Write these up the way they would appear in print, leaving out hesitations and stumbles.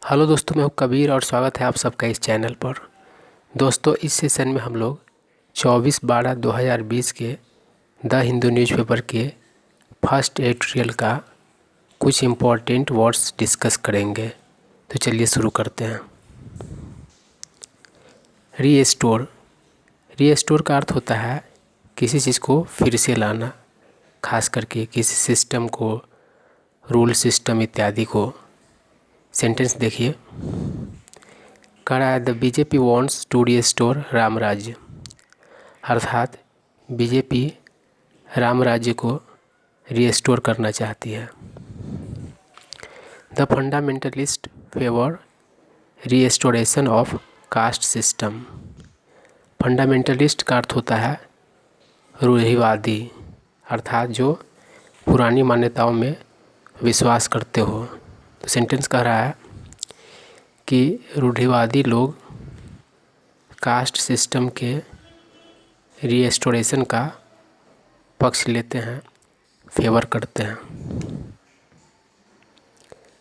Hello दोस्तों, मैं हूं कबीर और स्वागत है आप सबका इस चैनल पर। दोस्तों, इस सेशन में हम लोग 24/12/2020 के द हिंदू न्यूज़पेपर के फर्स्ट एडिटोरियल का कुछ इम्पोर्टेंट वर्ड्स डिस्कस करेंगे। तो चलिए शुरू करते हैं। रीस्टोर। रीस्टोर का अर्थ होता है किसी चीज़ को फिर से लाना, खास करके किसी सिस्टम को, रूल सिस्टम इत्यादि को। सेंटेंस देखिए, कह रहा है the BJP wants to restore Ram Rajya, अर्थात बीजेपी राम राज्य को रीस्टोर करना चाहती है। The fundamentalist favour restoration of caste system. Fundamentalist का अर्थ होता है रूढ़िवादी, अर्थात जो पुरानी मान्यताओं में विश्वास करते हो। तो सेंटेंस कह रहा है कि रूढ़िवादी लोग कास्ट सिस्टम के रीस्टोरेशन का पक्ष लेते हैं, फेवर करते हैं।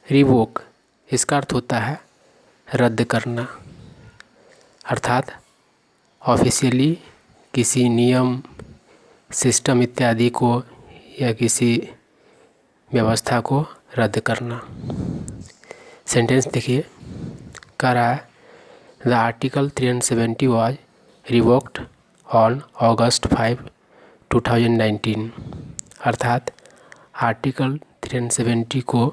रिवोक, इसका अर्थ होता है रद्द करना, अर्थात ऑफिशियली किसी नियम, सिस्टम इत्यादि को या किसी व्यवस्था को रद्द करना। सेंटेंस देखिए, कह रहा है the article 370 was revoked on August 5, 2019, अर्थात आर्टिकल 370 को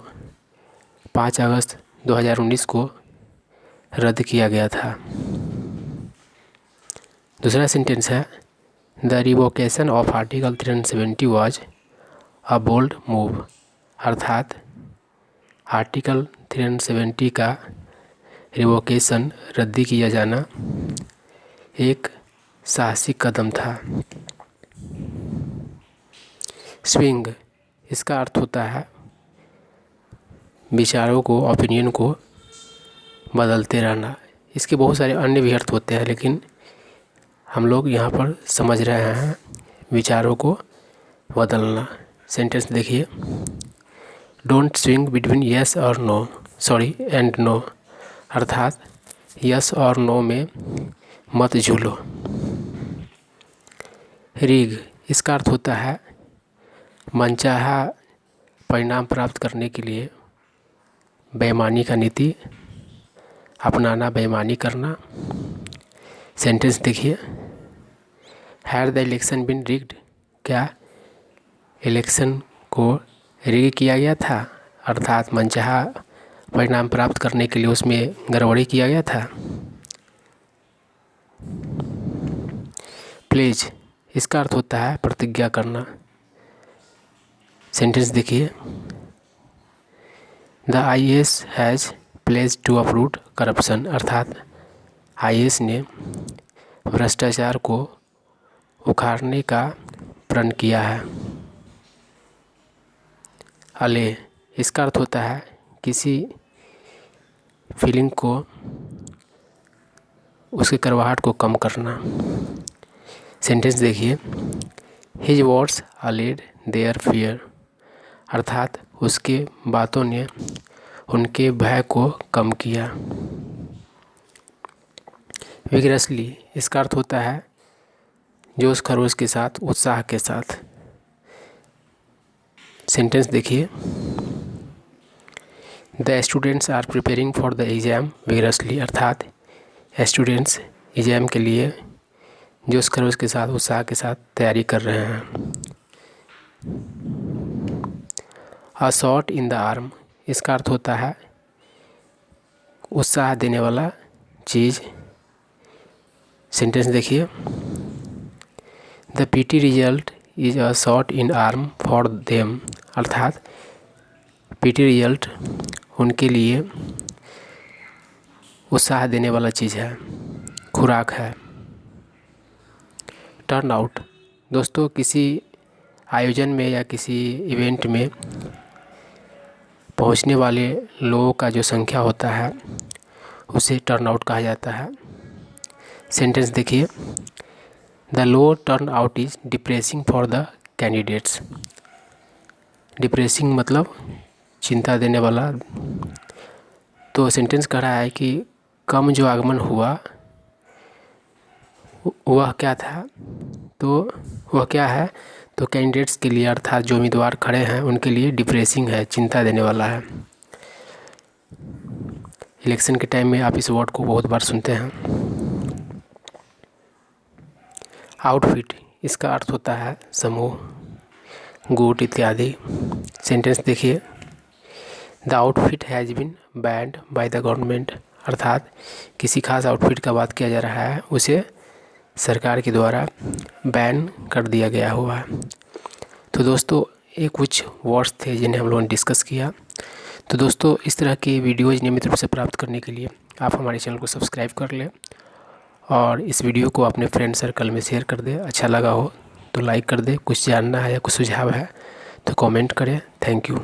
5 अगस्त 2019 को रद्द किया गया था। दूसरा सेंटेंस है the revocation of article 370 was a bold move, अर्थात आर्टिकल 370 का रिवोकेशन, रद्दी किया जाना, एक साहसिक कदम था। स्विंग, इसका अर्थ होता है विचारों को, ओपिनियन को बदलते रहना। इसके बहुत सारे अन्य भी अर्थ होते हैं, लेकिन हम लोग यहाँ पर समझ रहे हैं विचारों को बदलना। सेंटेंस देखिए, डोंट स्विंग बिटवीन यस और नो, सॉरी एंड नो, अर्थात यस और नो में मत झूलो। रिग, इसका अर्थ होता है मनचाहा परिणाम प्राप्त करने के लिए बेईमानी का नीति अपनाना, बेईमानी करना। सेंटेंस देखिए, had the election been rigged, क्या इलेक्शन को रिग किया गया था, अर्थात मनचाहा परिणाम प्राप्त करने के लिए उसमें गड़बड़ी किया गया था। प्लेज, इसका अर्थ होता है प्रतिज्ञा करना। सेंटेंस देखिए, the IAS has pledge to uproot corruption, अर्थात IAS ने भ्रष्टाचार को उखाड़ने का प्रण किया है। अले, इसका अर्थ होता है किसी फीलिंग को, उसकी करवाहट को कम करना। सेंटेंस देखिए, हिज वर्ड्स अलेड देयर फियर, अर्थात उसके बातों ने उनके भय को कम किया। विगरसली, इसका अर्थ होता है जोश खरोश के साथ, उत्साह के साथ। सेंटेंस देखिए, the students are preparing for the exam vigorously, अर्थात स्टूडेंट्स एग्ज़ाम के लिए जोश खरोश के साथ, उत्साह के साथ तैयारी कर रहे हैं। A shot in the arm, इसका अर्थ होता है उत्साह देने वाला चीज़। सेंटेंस देखिए, the PT result is a shot in arm for them, अर्थात PT रिजल्ट उनके लिए उत्साह देने वाला चीज़ है, खुराक है। टर्न आउट, दोस्तों किसी आयोजन में या किसी इवेंट में पहुंचने वाले लोगों का जो संख्या होता है उसे टर्न आउट कहा जाता है। सेंटेंस देखिए, the low turn out is depressing for the candidates. Depressing मतलब चिंता देने वाला, तो सेंटेंस कह रहा है कि कम जो आगमन हुआ वह क्या था, तो वह क्या है, तो कैंडिडेट्स के लिए अर्थात जो उम्मीदवार खड़े हैं उनके लिए डिप्रेसिंग है, चिंता देने वाला है। इलेक्शन के टाइम में आप इस वर्ड को बहुत बार सुनते हैं। आउटफिट, इसका अर्थ होता है समूह, गुट इत्यादि। सेंटेंस देखिए, the outfit has been banned by the government, अर्थात किसी खास आउटफिट का बात किया जा रहा है, उसे सरकार के द्वारा बैन कर दिया गया हुआ है। तो दोस्तों ये कुछ वर्ड्स थे जिन्हें हम लोगों ने डिस्कस किया। तो दोस्तों इस तरह की वीडियोज़ नियमित रूप से प्राप्त करने के लिए आप हमारे चैनल को सब्सक्राइब कर लें और इस वीडियो को अपने फ्रेंड सर्कल में शेयर कर दें। अच्छा लगा हो तो लाइक कर दें। कुछ जानना है या कुछ सुझाव है तो कमेंट करें। Thank you.